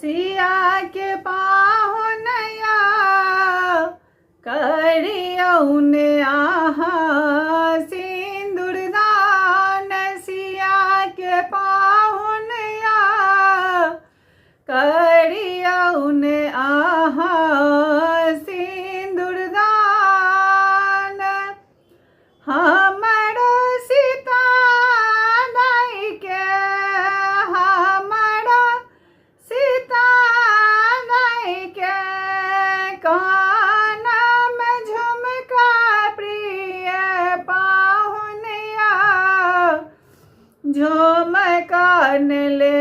सिया के पाहुनया करियौन आहा सिंदूरदान। सिया के पाहुनया करियौन आहा सिंदूरदान। हमरो सीता दाई के हमरो सीता दाई के कान में झुमका प्रिय पाहुनिया झुमका ले